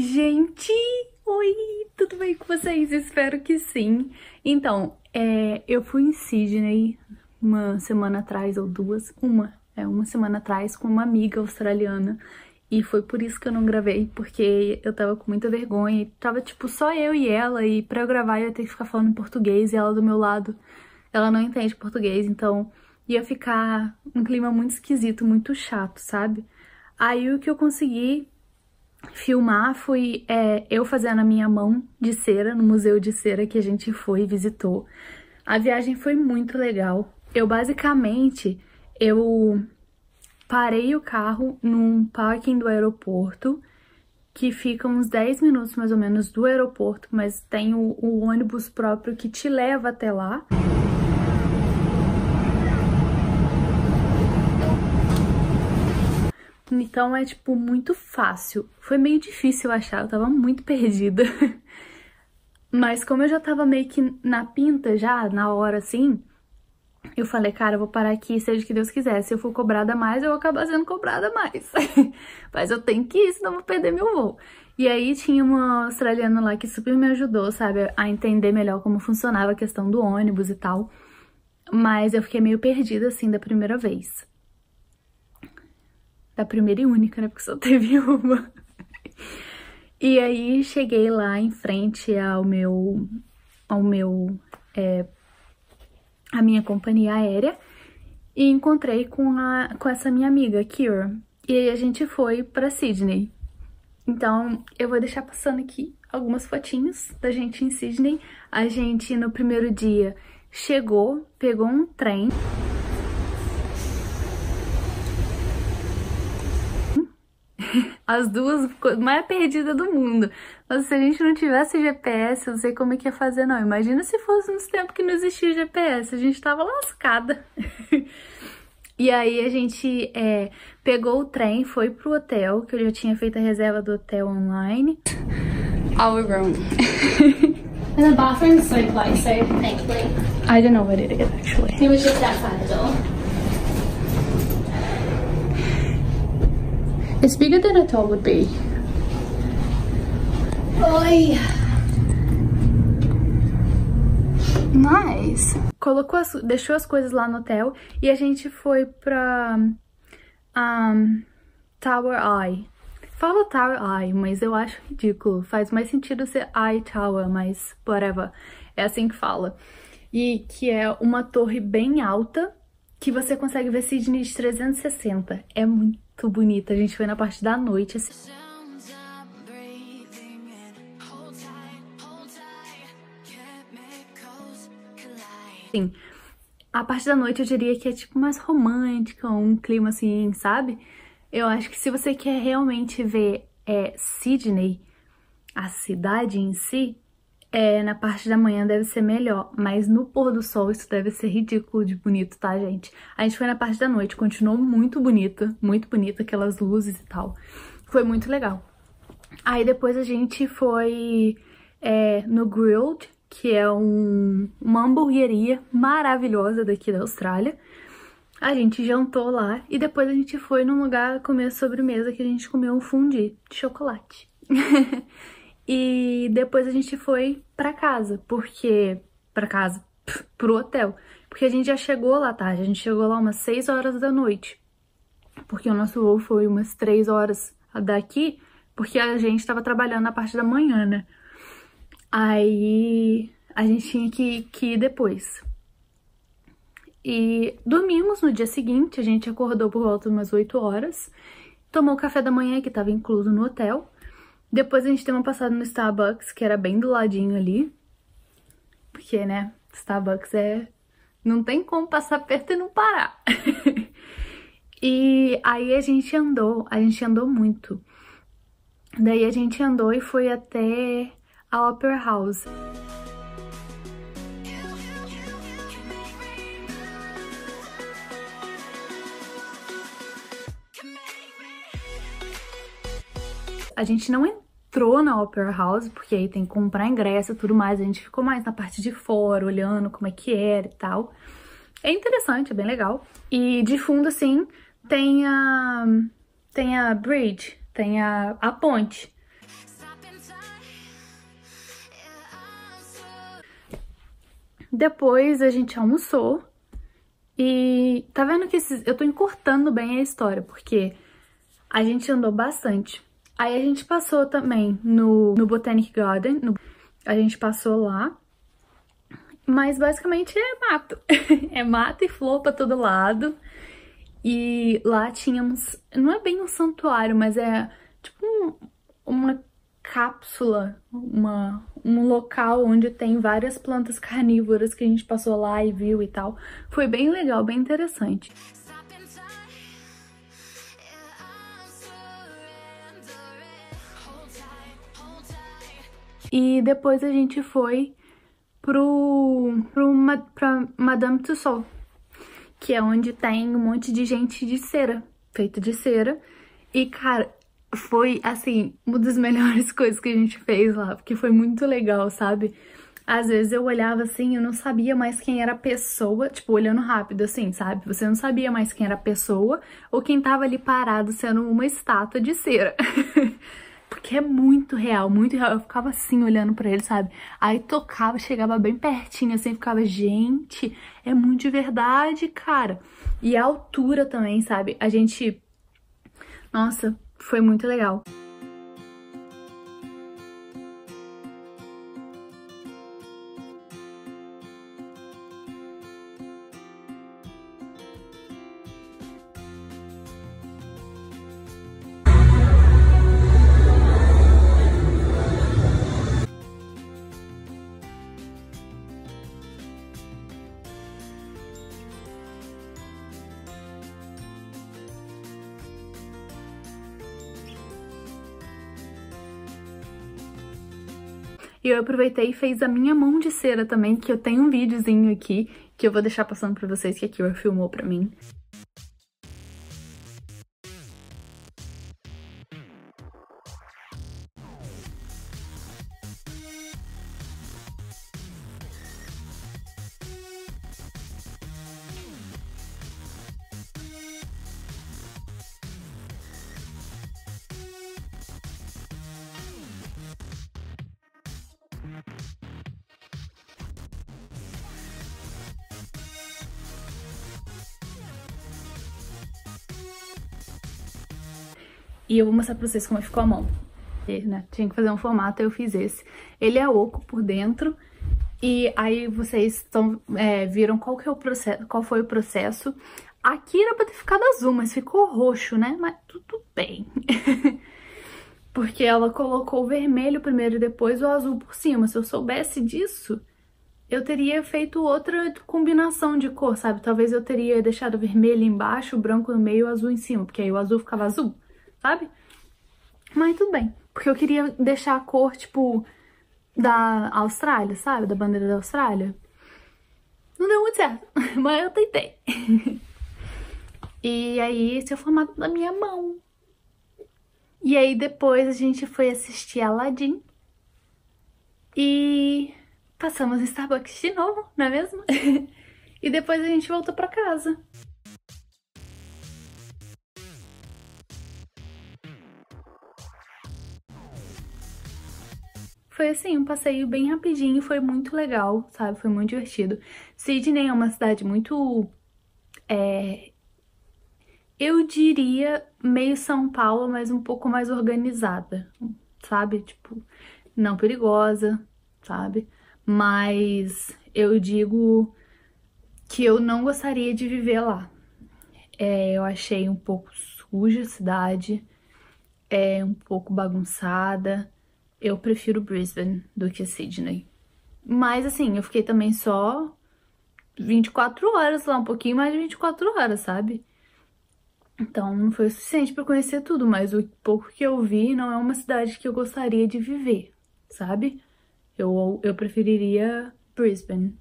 Gente, oi, tudo bem com vocês? Espero que sim. Então, eu fui em Sydney uma semana atrás, ou duas, uma semana atrás com uma amiga australiana. E foi por isso que eu não gravei, porque eu tava com muita vergonha. E tava, tipo, só eu e ela, e pra eu gravar eu ia ter que ficar falando em português, e ela do meu lado, ela não entende português, então ia ficar um clima muito esquisito, muito chato, sabe? Aí o que eu consegui filmar foi eu fazendo a minha mão de cera no museu de cera que a gente foi e visitou. A viagem foi muito legal. Eu parei o carro num parking do aeroporto, que fica uns 10 minutos mais ou menos do aeroporto, mas tem o ônibus próprio que te leva até lá. Então é, tipo, muito fácil. Foi meio difícil achar, eu tava muito perdida. Mas como eu já tava meio que na pinta já, na hora assim, eu falei, cara, eu vou parar aqui, seja o que Deus quiser. Se eu for cobrada mais, eu vou acabar sendo cobrada mais. Mas eu tenho que ir, senão eu vou perder meu voo. E aí tinha uma australiana lá que super me ajudou, sabe, a entender melhor como funcionava a questão do ônibus e tal. Mas eu fiquei meio perdida, assim, da primeira vez. Da primeira e única, né? Porque só teve uma. E aí cheguei lá em frente a minha companhia aérea e encontrei com essa minha amiga, Kira. E aí a gente foi pra Sydney. Então eu vou deixar passando aqui algumas fotinhos da gente em Sydney. A gente no primeiro dia chegou, pegou um trem. As duas mais perdidas do mundo. Mas se a gente não tivesse GPS, eu não sei como é que ia fazer, não. Imagina se fosse nos tempos que não existia GPS, a gente tava lascada. E aí a gente pegou o trem, foi pro hotel, que eu já tinha feito a reserva do hotel online. Our room. And the bathroom's so close, so thankfully. I don't know what it is, actually. It was just outside the door. It's bigger than I thought it would be. Oi! Nice! Deixou as coisas lá no hotel e a gente foi pra Tower Eye. Fala Tower Eye, mas eu acho ridículo. Faz mais sentido ser Eye Tower, mas whatever. É assim que fala. E que é uma torre bem alta que você consegue ver Sydney de 360. É muito bonita. A gente foi na parte da noite, assim. Sim, a parte da noite eu diria que é tipo mais romântica, um clima assim, sabe? Eu acho que se você quer realmente ver Sydney, a cidade em si, na parte da manhã deve ser melhor, mas no pôr do sol isso deve ser ridículo de bonito, tá, gente? A gente foi na parte da noite, continuou muito bonita, aquelas luzes e tal. Foi muito legal. Aí depois a gente foi no Grilled, que é uma hamburgueria maravilhosa daqui da Austrália. A gente jantou lá e depois a gente foi num lugar comer sobremesa que a gente comeu um fondue de chocolate. E depois a gente foi pra casa, pro hotel, porque a gente já chegou lá tarde, a gente chegou lá umas 6 horas da noite, porque o nosso voo foi umas 3 horas daqui, porque a gente tava trabalhando na parte da manhã, né? Aí a gente tinha que ir depois. E dormimos no dia seguinte, a gente acordou por volta de umas 8 horas, tomou o café da manhã que tava incluso no hotel. Depois a gente deu uma passada no Starbucks, que era bem do ladinho ali. Porque, né, Starbucks não tem como passar perto e não parar. E aí a gente andou muito. Daí a gente andou e foi até a Opera House. A gente não entrou na Opera House, porque aí tem que comprar ingresso e tudo mais. A gente ficou mais na parte de fora, olhando como é que era e tal. É interessante, é bem legal. E de fundo, assim, tem a bridge, tem a ponte. depois a gente almoçou e tá vendo que eu tô encurtando bem a história, porque a gente andou bastante. Aí a gente passou também no Botanic Garden, a gente passou lá, mas basicamente é mato. É mato e flor pra todo lado. E lá tínhamos, não é bem um santuário, mas é tipo uma cápsula, um local onde tem várias plantas carnívoras que a gente passou lá e viu e tal. Foi bem legal, bem interessante. E depois a gente foi pra Madame Tussauds, que é onde tem um monte de gente de cera, feita de cera. E, cara, foi, assim, uma das melhores coisas que a gente fez lá, porque foi muito legal, sabe? Às vezes eu olhava assim, eu não sabia mais quem era a pessoa, tipo, olhando rápido assim, sabe? Você não sabia mais quem era a pessoa ou quem tava ali parado sendo uma estátua de cera. Porque é muito real, muito real. Eu ficava assim, olhando pra ele, sabe? Aí tocava, chegava bem pertinho, assim, ficava, gente, é muito de verdade, cara. E a altura também, sabe? A gente... Nossa, foi muito legal. E eu aproveitei e fiz a minha mão de cera também, que eu tenho um videozinho aqui, que eu vou deixar passando pra vocês, que a Kira filmou pra mim. E eu vou mostrar pra vocês como ficou a mão. Né? Tinha que fazer um formato, eu fiz esse. Ele é oco por dentro. E aí vocês viram qual foi o processo. Aqui era pra ter ficado azul, mas ficou roxo, né? Mas tudo bem. Porque ela colocou o vermelho primeiro e depois o azul por cima. Se eu soubesse disso, eu teria feito outra combinação de cor, sabe? Talvez eu teria deixado o vermelho embaixo, o branco no meio e o azul em cima. Porque aí o azul ficava azul, sabe? Mas tudo bem. Porque eu queria deixar a cor, tipo, da Austrália, sabe? Da bandeira da Austrália. Não deu muito certo, mas eu tentei. E aí, esse é o formato da minha mão. E aí, depois a gente foi assistir Aladdin. E passamos no Starbucks de novo, não é mesmo? E depois a gente voltou pra casa. Foi assim, um passeio bem rapidinho, foi muito legal, sabe? Foi muito divertido. Sydney é uma cidade muito... eu diria meio São Paulo, mas um pouco mais organizada, sabe? Tipo, não perigosa, sabe? Mas eu digo que eu não gostaria de viver lá. Eu achei um pouco suja a cidade, um pouco bagunçada. Eu prefiro Brisbane do que Sydney. Mas assim, eu fiquei também só 24 horas lá, um pouquinho mais de 24 horas, sabe? Então não foi o suficiente pra conhecer tudo, mas o pouco que eu vi não é uma cidade que eu gostaria de viver, sabe? Eu preferiria Brisbane.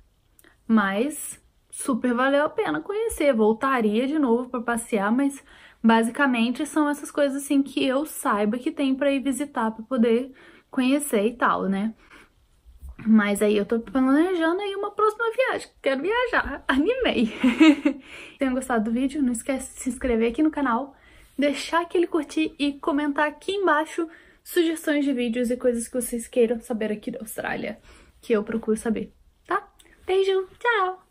Mas super valeu a pena conhecer, voltaria de novo pra passear, mas basicamente são essas coisas assim que eu saiba que tem pra ir visitar, pra poder conhecer e tal, né? Mas aí eu tô planejando aí uma próxima viagem, quero viajar, animei. Tenham gostado do vídeo, não esquece de se inscrever aqui no canal, deixar aquele curtir e comentar aqui embaixo sugestões de vídeos e coisas que vocês queiram saber aqui da Austrália, que eu procuro saber, tá? Beijo, tchau!